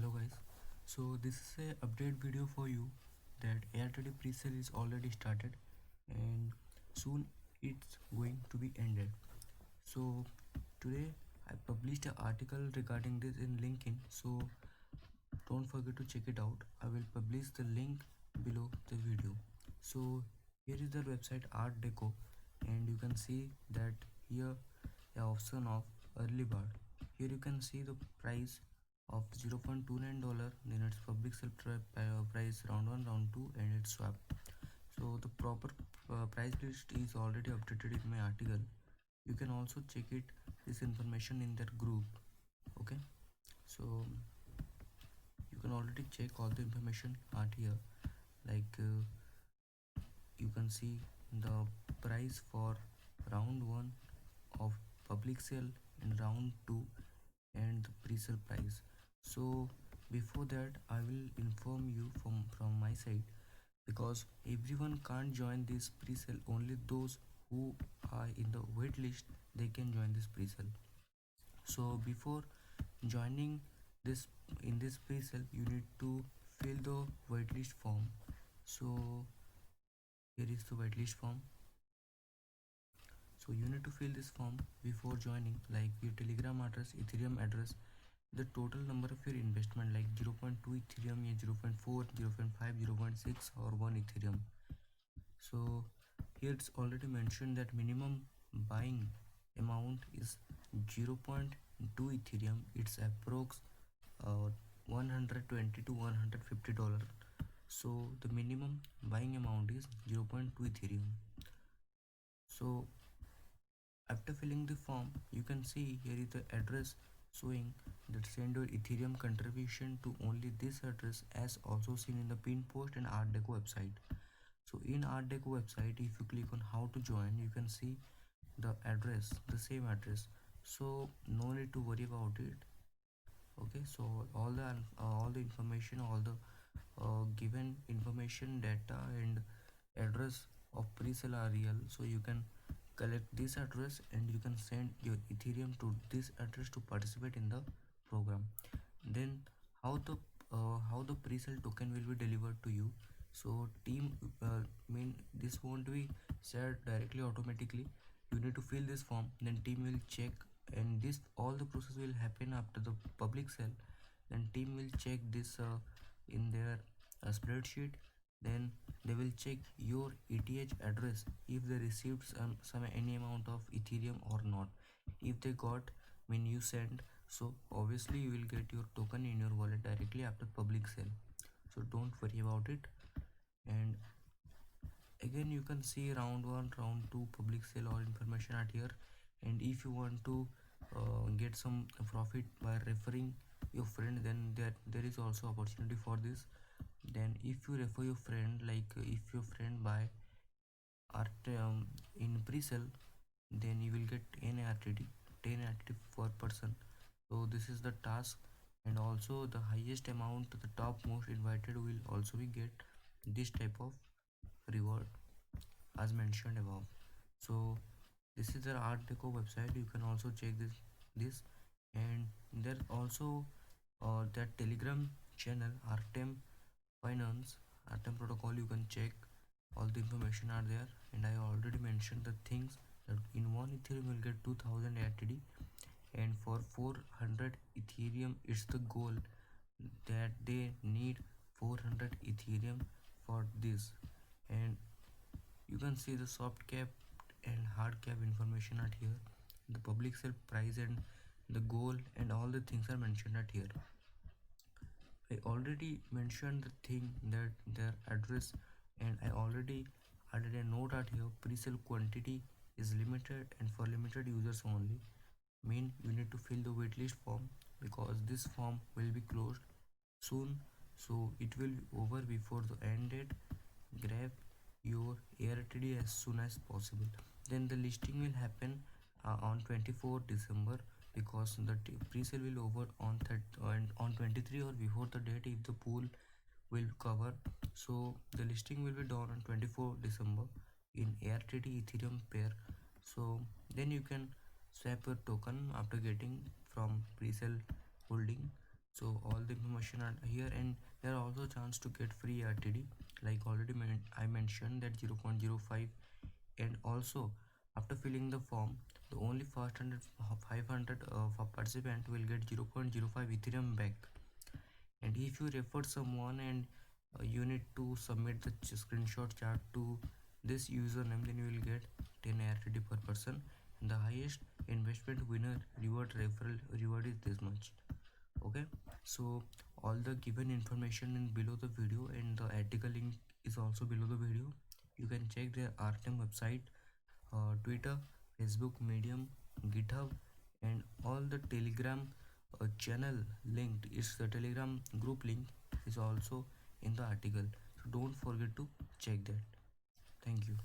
Hello guys, so this is a update video for you that AirTD pre-sale is already started and soon it's going to be ended. So today I published an article regarding this in LinkedIn, so don't forget to check it out. I will publish the link below the video. So here is the website Art Deco, and you can see that here the option of early bird. Here you can see the price of $0.29, then its public sale price round 1, round 2, and its swap. So the proper price list is already updated in my article. You can also check it this information in that group. Okay, so you can already check all the information out here, like you can see the price for round 1 of public sale and round 2 and the pre-sale price. So before that I will inform you from my side, because everyone can't join this pre-sale, only those who are in the wait list they can join this pre-sale. So before joining this in this pre-sale you need to fill the waitlist form. So here is the waitlist form. So you need to fill this form before joining, like your telegram address, ethereum address, the total number of your investment, like 0.2 ethereum, 0.4, 0.5, 0.6 or 1 ethereum. So here it's already mentioned that minimum buying amount is 0.2 ethereum. It's approx 120 to $150. So the minimum buying amount is 0.2 ethereum. So after filling the form, you can see here is the address showing that send your ethereum contribution to only this address, as also seen in the pin post and art deco website. So in art deco website, if you click on how to join, you can see the address, the same address. So no need to worry about it. Okay, so all the information, all the given information, data and address of pre-sale are real. So you can collect this address and you can send your ethereum to this address to participate in the program. Then how the pre-sale token will be delivered to you. So team mean this won't be shared directly automatically. You need to fill this form, then team will check, and this all the process will happen after the public sale. Then team will check this in their spreadsheet. Then they will check your ETH address if they received some any amount of ethereum or not. If they got when you send, so obviously you will get your token in your wallet directly after public sale. So don't worry about it. And again you can see round 1, round 2 public sale all information at here. And if you want to get some profit by referring your friend, then there is also opportunity for this. Then if you refer your friend, like if your friend buy art in pre-sale, then you will get 10 RTD, 10 RTD per person. So this is the task. And also the highest amount, the top most invited will also be get this type of reward as mentioned above. So this is the art deco website. You can also check this. And there also that telegram channel Artem Finance, Artem protocol. You can check all the information are there. And I already mentioned the things that in one ethereum will get 2000 ATD, and for 400 ethereum it's the goal that they need 400 ethereum for this. And you can see the soft cap and hard cap information at here, the public sale price and the goal, and all the things are mentioned at here. I already mentioned the thing that their address, and I already added a note at here. Pre-sale quantity is limited and for limited users only. Mean you need to fill the waitlist form, because this form will be closed soon, so it will be over before the end date. Grab your AirTD as soon as possible. Then the listing will happen on 24 December, because the pre-sale will over on 23 or before the date if the pool will cover. So the listing will be done on 24 December in AirTD Ethereum pair. So then you can swap your token after getting from pre-sale holding. So all the information are here, and there are also chance to get free RTD. Like already I mentioned that 0.05. And also, after filling the form, the only first 500 participant will get 0.05 Ethereum back. And if you refer someone, and you need to submit the screenshot chart to this username, then you will get 10 RTD per person, and the highest investment winner reward referral reward is this much. Okay, so all the given information in below the video, and the article link is also below the video. You can check their Artem website, Twitter, Facebook, Medium, GitHub, and all the Telegram channel linked. It's the Telegram group link is also in the article. So don't forget to check that. Thank you.